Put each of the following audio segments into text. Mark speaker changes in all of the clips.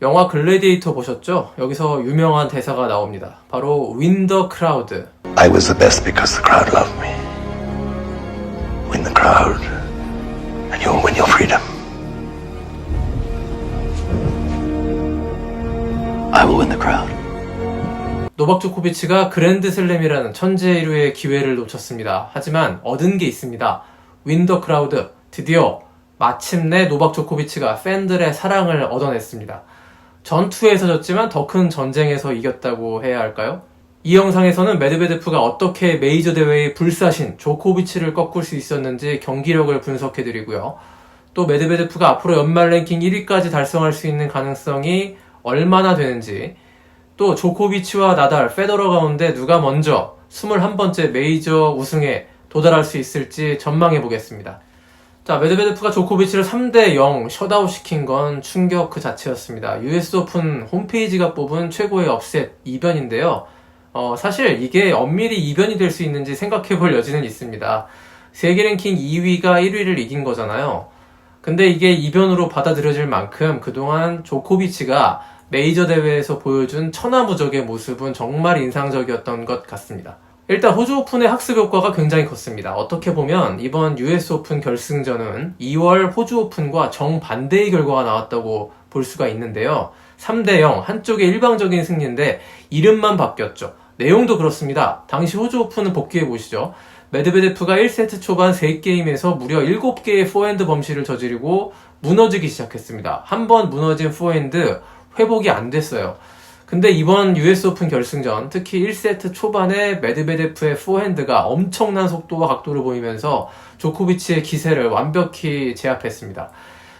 Speaker 1: 영화 글래디에이터 보셨죠? 여기서 유명한 대사가 나옵니다. 바로 Win the crowd.
Speaker 2: I was the best because the crowd loved me. Win the crowd, and you'll win your freedom. I will win the crowd.
Speaker 1: 노박 조코비치가 그랜드슬램이라는 천재일우의 기회를 놓쳤습니다. 하지만 얻은 게 있습니다. Win the crowd. 드디어 마침내 노박 조코비치가 팬들의 사랑을 얻어냈습니다. 전투에서 졌지만 더 큰 전쟁에서 이겼다고 해야 할까요? 이 영상에서는 메드베데프가 어떻게 메이저 대회의 불사신 조코비치를 꺾을 수 있었는지 경기력을 분석해드리고요. 또 메드베데프가 앞으로 연말 랭킹 1위까지 달성할 수 있는 가능성이 얼마나 되는지, 또 조코비치와 나달, 페더러 가운데 누가 먼저 21번째 메이저 우승에 도달할 수 있을지 전망해보겠습니다. 자, 메드베데프가 조코비치를 3대0 셧아웃 시킨 건 충격 그 자체였습니다. US 오픈 홈페이지가 뽑은 최고의 업셋 이변인데요. 사실 이게 엄밀히 이변이 될 수 있는지 생각해볼 여지는 있습니다. 세계 랭킹 2위가 1위를 이긴 거잖아요. 근데 이게 이변으로 받아들여질 만큼 그동안 조코비치가 메이저 대회에서 보여준 천하무적의 모습은 정말 인상적이었던 것 같습니다. 일단 호주 오픈의 학습 효과가 굉장히 컸습니다. 어떻게 보면 이번 US 오픈 결승전은 2월 호주 오픈과 정반대의 결과가 나왔다고 볼 수가 있는데요. 3대0, 한쪽의 일방적인 승리인데 이름만 바뀌었죠. 내용도 그렇습니다. 당시 호주 오픈을 복귀해 보시죠. 메드베데프가 1세트 초반 3게임에서 무려 7개의 포핸드 범실을 저지르고 무너지기 시작했습니다. 한 번 무너진 포핸드 회복이 안 됐어요. 근데 이번 US 오픈 결승전, 특히 1세트 초반에 메드베데프의 포핸드가 엄청난 속도와 각도를 보이면서 조코비치의 기세를 완벽히 제압했습니다.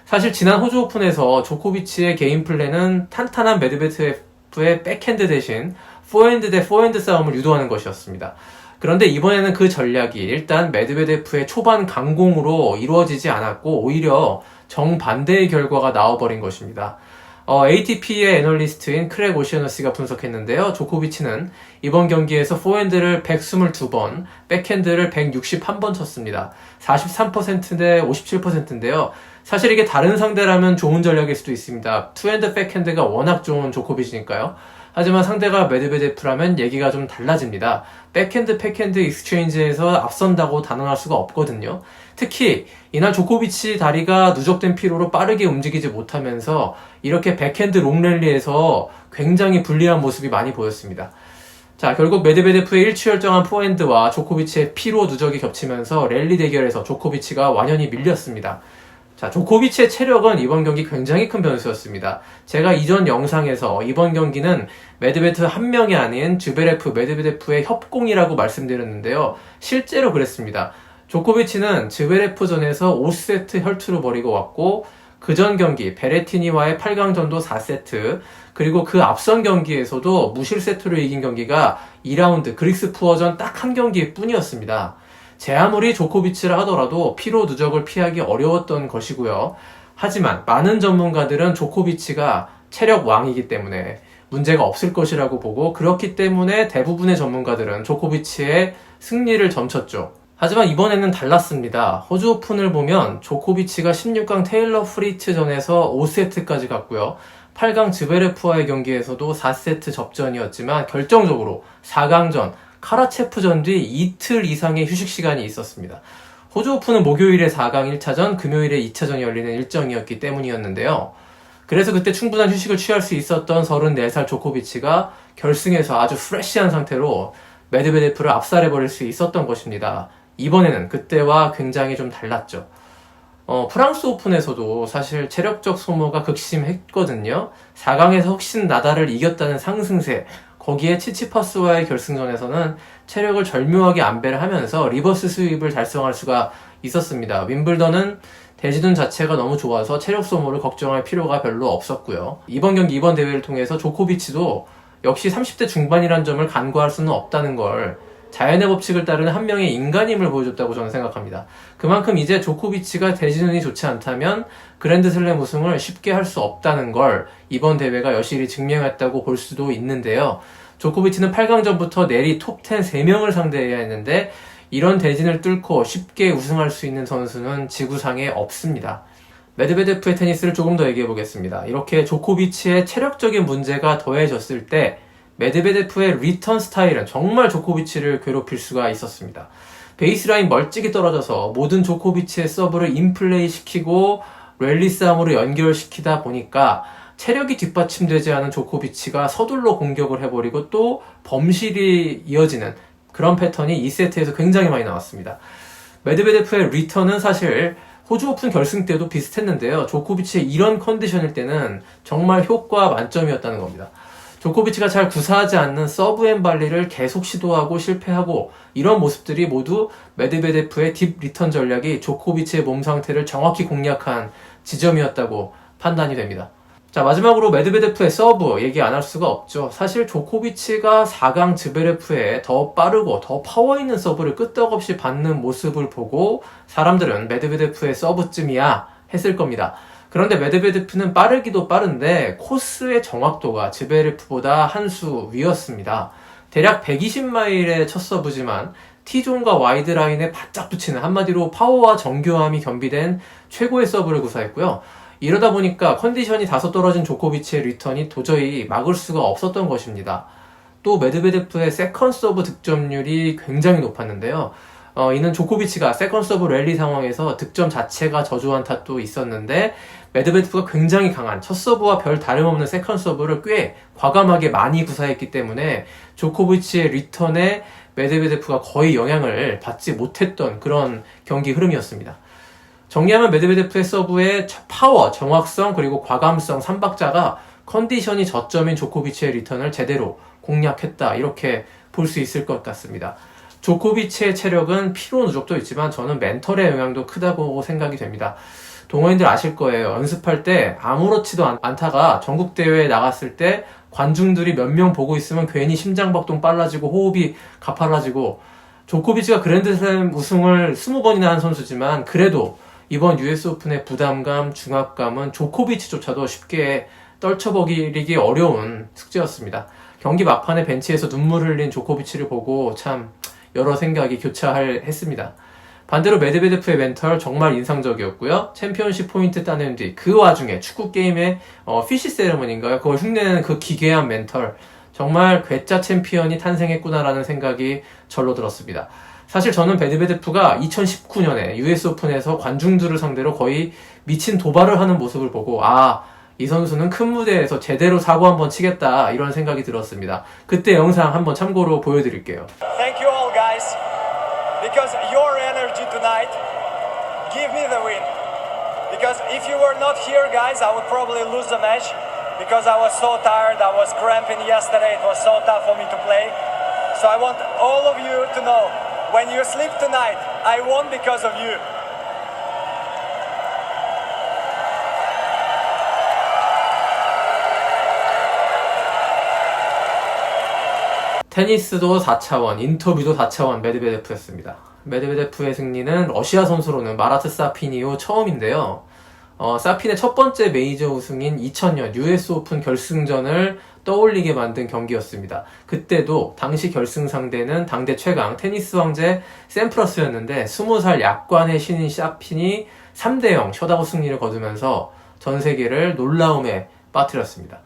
Speaker 1: 사실 지난 호주 오픈에서 조코비치의 게임 플랜은 탄탄한 메드베데프의 백핸드 대신 포핸드 대 포핸드 싸움을 유도하는 것이었습니다. 그런데 이번에는 그 전략이 일단 메드베데프의 초반 강공으로 이루어지지 않았고 오히려 정반대의 결과가 나와버린 것입니다. ATP의 애널리스트인 크랙 오시아너스가 분석했는데요. 조코비치는 이번 경기에서 포핸드를 122번, 백핸드를 161번 쳤습니다. 43%대 57%인데요. 사실 이게 다른 상대라면 좋은 전략일 수도 있습니다. 투핸드 백핸드가 워낙 좋은 조코비치니까요. 하지만 상대가 메드베데프라면 얘기가 좀 달라집니다. 백핸드, 백핸드 익스체인지에서 앞선다고 단언할 수가 없거든요. 특히 이날 조코비치 다리가 누적된 피로로 빠르게 움직이지 못하면서 이렇게 백핸드 롱랠리에서 굉장히 불리한 모습이 많이 보였습니다. 자, 결국 메드베데프의 일취월장한 포핸드와 조코비치의 피로 누적이 겹치면서 랠리 대결에서 조코비치가 완연히 밀렸습니다. 자, 조코비치의 체력은 이번 경기 굉장히 큰 변수였습니다. 제가 이전 영상에서 이번 경기는 메드베데프 한 명이 아닌 즈베레프, 메드베데프의 협공이라고 말씀드렸는데요. 실제로 그랬습니다. 조코비치는 즈베레프전에서 5세트 혈투를 벌이고 왔고 그 전 경기 베레티니와의 8강전도 4세트, 그리고 그 앞선 경기에서도 무실세트로 이긴 경기가 2라운드 그릭스푸어전 딱 한 경기 뿐이었습니다. 제 아무리 조코비치라 하더라도 피로 누적을 피하기 어려웠던 것이고요. 하지만 많은 전문가들은 조코비치가 체력 왕이기 때문에 문제가 없을 것이라고 보고, 그렇기 때문에 대부분의 전문가들은 조코비치의 승리를 점쳤죠. 하지만 이번에는 달랐습니다. 호주 오픈을 보면 조코비치가 16강 테일러 프리츠전에서 5세트까지 갔고요. 8강 즈베레프와의 경기에서도 4세트 접전이었지만 결정적으로 4강전 카라체프전 뒤 이틀 이상의 휴식 시간이 있었습니다. 호주 오픈은 목요일에 4강 1차전, 금요일에 2차전이 열리는 일정이었기 때문이었는데요. 그래서 그때 충분한 휴식을 취할 수 있었던 34살 조코비치가 결승에서 아주 프레시한 상태로 메드베데프를 압살해버릴 수 있었던 것입니다. 이번에는 그때와 굉장히 좀 달랐죠. 프랑스 오픈에서도 사실 체력적 소모가 극심했거든요. 4강에서 훨씬 나달을 이겼다는 상승세, 거기에 치치파스와의 결승전에서는 체력을 절묘하게 안배를 하면서 리버스 스윕을 달성할 수가 있었습니다. 윈블던은 대진운 자체가 너무 좋아서 체력 소모를 걱정할 필요가 별로 없었고요. 이번 경기, 이번 대회를 통해서 조코비치도 역시 30대 중반이란 점을 간과할 수는 없다는 걸, 자연의 법칙을 따르는 한 명의 인간임을 보여줬다고 저는 생각합니다. 그만큼 이제 조코비치가 대진운이 좋지 않다면 그랜드슬램 우승을 쉽게 할 수 없다는 걸 이번 대회가 여실히 증명했다고 볼 수도 있는데요. 조코비치는 8강전부터 내리 톱10 3명을 상대해야 했는데 이런 대진을 뚫고 쉽게 우승할 수 있는 선수는 지구상에 없습니다. 메드베데프의 테니스를 조금 더 얘기해 보겠습니다. 이렇게 조코비치의 체력적인 문제가 더해졌을 때 메드베데프의 리턴 스타일은 정말 조코비치를 괴롭힐 수가 있었습니다. 베이스라인 멀찍이 떨어져서 모든 조코비치의 서브를 인플레이 시키고 랠리 싸움으로 연결시키다 보니까 체력이 뒷받침되지 않은 조코비치가 서둘러 공격을 해버리고 또 범실이 이어지는 그런 패턴이 2세트에서 굉장히 많이 나왔습니다. 메드베데프의 리턴은 사실 호주 오픈 결승 때도 비슷했는데요. 조코비치의 이런 컨디션일 때는 정말 효과 만점이었다는 겁니다. 조코비치가 잘 구사하지 않는 서브앤 발리를 계속 시도하고 실패하고 이런 모습들이 모두 메드베데프의 딥 리턴 전략이 조코비치의 몸 상태를 정확히 공략한 지점이었다고 판단이 됩니다. 자, 마지막으로 메드베데프의 서브 얘기 안 할 수가 없죠. 사실 조코비치가 4강 즈베레프의 더 빠르고 더 파워 있는 서브를 끄떡없이 받는 모습을 보고 사람들은 메드베데프의 서브쯤이야 했을 겁니다. 그런데 메드베데프는 빠르기도 빠른데 코스의 정확도가 즈베레프보다 한 수 위였습니다. 대략 120마일의 첫 서브지만 T존과 와이드 라인에 바짝 붙이는 한마디로 파워와 정교함이 겸비된 최고의 서브를 구사했고요. 이러다 보니까 컨디션이 다소 떨어진 조코비치의 리턴이 도저히 막을 수가 없었던 것입니다. 또 메드베데프의 세컨 서브 득점률이 굉장히 높았는데요. 이는 조코비치가 세컨 서브 랠리 상황에서 득점 자체가 저조한 탓도 있었는데 메드베데프가 굉장히 강한 첫 서브와 별 다름없는 세컨 서브를 꽤 과감하게 많이 구사했기 때문에 조코비치의 리턴에 메드베데프가 거의 영향을 받지 못했던 그런 경기 흐름이었습니다. 정리하면 메드베데프의 서브의 파워, 정확성, 그리고 과감성 3박자가 컨디션이 저점인 조코비치의 리턴을 제대로 공략했다. 이렇게 볼 수 있을 것 같습니다. 조코비치의 체력은 피로 누적도 있지만 저는 멘털의 영향도 크다고 생각이 됩니다. 동호인들 아실 거예요. 연습할 때 아무렇지도 않다가 전국대회에 나갔을 때 관중들이 몇 명 보고 있으면 괜히 심장박동 빨라지고 호흡이 가팔라지고 조코비치가 그랜드슬램 우승을 20번이나 한 선수지만 그래도 이번 US 오픈의 부담감, 중압감은 조코비치조차도 쉽게 떨쳐버리기 어려운 숙제였습니다. 경기 막판에 벤치에서 눈물을 흘린 조코비치를 보고 참 여러 생각이 교차했습니다. 반대로 메드베데프의 멘털 정말 인상적이었고요. 챔피언십 포인트 따낸 뒤 그 와중에 축구 게임의 피시 세레머니인가요? 그걸 흉내내는 그 기괴한 멘털 정말 괴짜 챔피언이 탄생했구나라는 생각이 절로 들었습니다. 사실 저는 메드베데프가 2019년에 US 오픈에서 관중들을 상대로 거의 미친 도발을 하는 모습을 보고 이 선수는 큰 무대에서 제대로 사고 한번 치겠다 이런 생각이 들었습니다. 그때 영상 한번 참고로 보여드릴게요.
Speaker 3: Thank you all guys because your energy tonight give me the win. Because if you were not here guys, I would probably lose the match because I was so tired, I was cramping yesterday, it was so tough for me to play. So I want all of you to know when you sleep tonight, I won because of you.
Speaker 1: 테니스도 4차원, 인터뷰도 4차원 메드베데프였습니다. 메드베데프의 승리는 러시아 선수로는 마라트 사핀 이후 처음인데요. 사핀의 첫 번째 메이저 우승인 2000년 US 오픈 결승전을 떠올리게 만든 경기였습니다. 그때도 당시 결승 상대는 당대 최강 테니스 황제 샘프러스였는데 20살 약관의 신인 사핀이 3대0 셧아웃 승리를 거두면서 전 세계를 놀라움에 빠뜨렸습니다.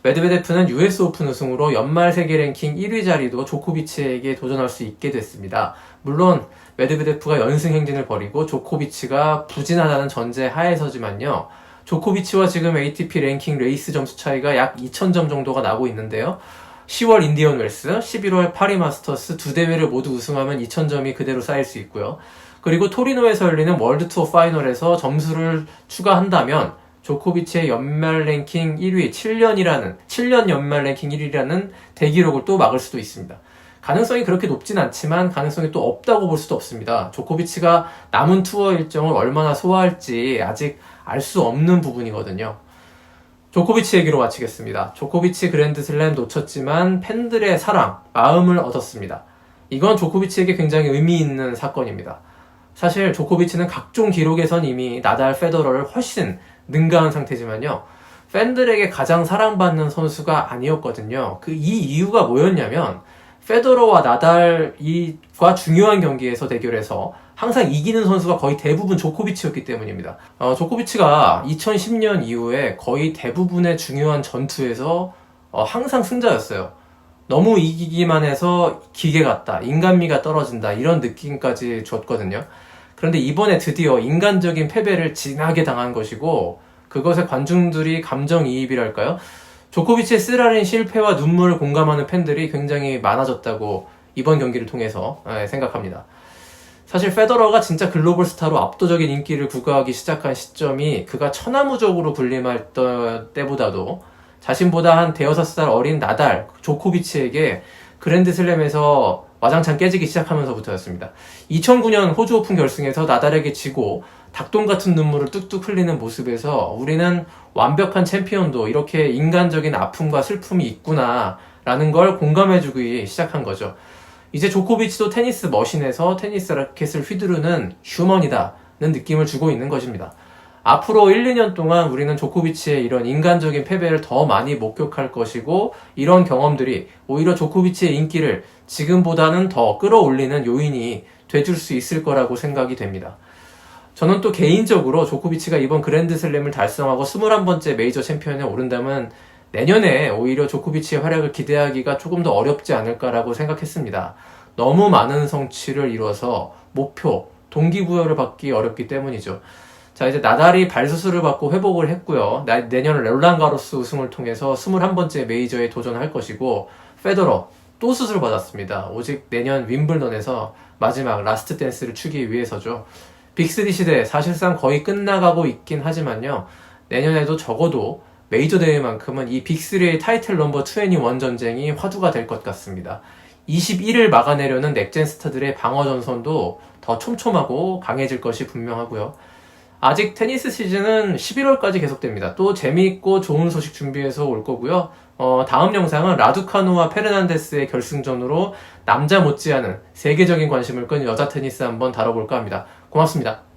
Speaker 1: 메드베데프는 US 오픈 우승으로 연말 세계 랭킹 1위 자리도 조코비치에게 도전할 수 있게 됐습니다. 물론 메드베데프가 연승 행진을 벌이고 조코비치가 부진하다는 전제 하에서지만요. 조코비치와 지금 ATP 랭킹 레이스 점수 차이가 약 2000점 정도가 나고 있는데요. 10월 인디언 웰스, 11월 파리 마스터스 두 대회를 모두 우승하면 2000점이 그대로 쌓일 수 있고요. 그리고 토리노에서 열리는 월드 투어 파이널에서 점수를 추가한다면 조코비치의 연말 랭킹 1위 7년 연말 랭킹 1위라는 대기록을 또 막을 수도 있습니다. 가능성이 그렇게 높진 않지만 가능성이 또 없다고 볼 수도 없습니다. 조코비치가 남은 투어 일정을 얼마나 소화할지 아직 알 수 없는 부분이거든요. 조코비치 얘기로 마치겠습니다. 조코비치 그랜드슬램 놓쳤지만 팬들의 사랑, 마음을 얻었습니다. 이건 조코비치에게 굉장히 의미 있는 사건입니다. 사실 조코비치는 각종 기록에선 이미 나달, 페더러를 훨씬 능가한 상태지만요. 팬들에게 가장 사랑받는 선수가 아니었거든요. 이 이유가 뭐였냐면 페더러와 나달과 중요한 경기에서 대결해서 항상 이기는 선수가 거의 대부분 조코비치였기 때문입니다. 조코비치가 2010년 이후에 거의 대부분의 중요한 전투에서 항상 승자였어요. 너무 이기기만 해서 기계 같다, 인간미가 떨어진다 이런 느낌까지 줬거든요. 그런데 이번에 드디어 인간적인 패배를 진하게 당한 것이고 그것에 관중들이 감정이입이랄까요? 조코비치의 쓰라린 실패와 눈물을 공감하는 팬들이 굉장히 많아졌다고 이번 경기를 통해서 생각합니다. 사실 페더러가 진짜 글로벌 스타로 압도적인 인기를 구가하기 시작한 시점이 그가 천하무적으로 군림했던 때보다도 자신보다 한 대여섯 살 어린 나달, 조코비치에게 그랜드슬램에서 와장창 깨지기 시작하면서부터였습니다. 2009년 호주 오픈 결승에서 나달에게 지고 닭똥 같은 눈물을 뚝뚝 흘리는 모습에서 우리는 완벽한 챔피언도 이렇게 인간적인 아픔과 슬픔이 있구나 라는 걸 공감해주기 시작한 거죠. 이제 조코비치도 테니스 머신에서 테니스 라켓을 휘두르는 휴먼이다는 느낌을 주고 있는 것입니다. 앞으로 1, 2년 동안 우리는 조코비치의 이런 인간적인 패배를 더 많이 목격할 것이고 이런 경험들이 오히려 조코비치의 인기를 지금보다는 더 끌어올리는 요인이 돼줄 수 있을 거라고 생각이 됩니다. 저는 또 개인적으로 조코비치가 이번 그랜드슬램을 달성하고 21번째 메이저 챔피언에 오른다면 내년에 오히려 조코비치의 활약을 기대하기가 조금 더 어렵지 않을까라고 생각했습니다. 너무 많은 성취를 이뤄서 목표, 동기부여를 받기 어렵기 때문이죠. 자, 이제 나달이 발수술을 받고 회복을 했고요. 내년 롤랑가로스 우승을 통해서 21번째 메이저에 도전할 것이고 페더러 또 수술을 받았습니다. 오직 내년 윈블던에서 마지막 라스트 댄스를 추기 위해서죠. 빅3 시대 사실상 거의 끝나가고 있긴 하지만요. 내년에도 적어도 메이저 대회만큼은 이 빅3의 타이틀 넘버 21 전쟁이 화두가 될 것 같습니다. 21을 막아내려는 넥젠 스타들의 방어 전선도 더 촘촘하고 강해질 것이 분명하고요. 아직 테니스 시즌은 11월까지 계속됩니다. 또 재미있고 좋은 소식 준비해서 올 거고요. 다음 영상은 라두카누와 페르난데스의 결승전으로 남자 못지않은 세계적인 관심을 끈 여자 테니스 한번 다뤄볼까 합니다. 고맙습니다.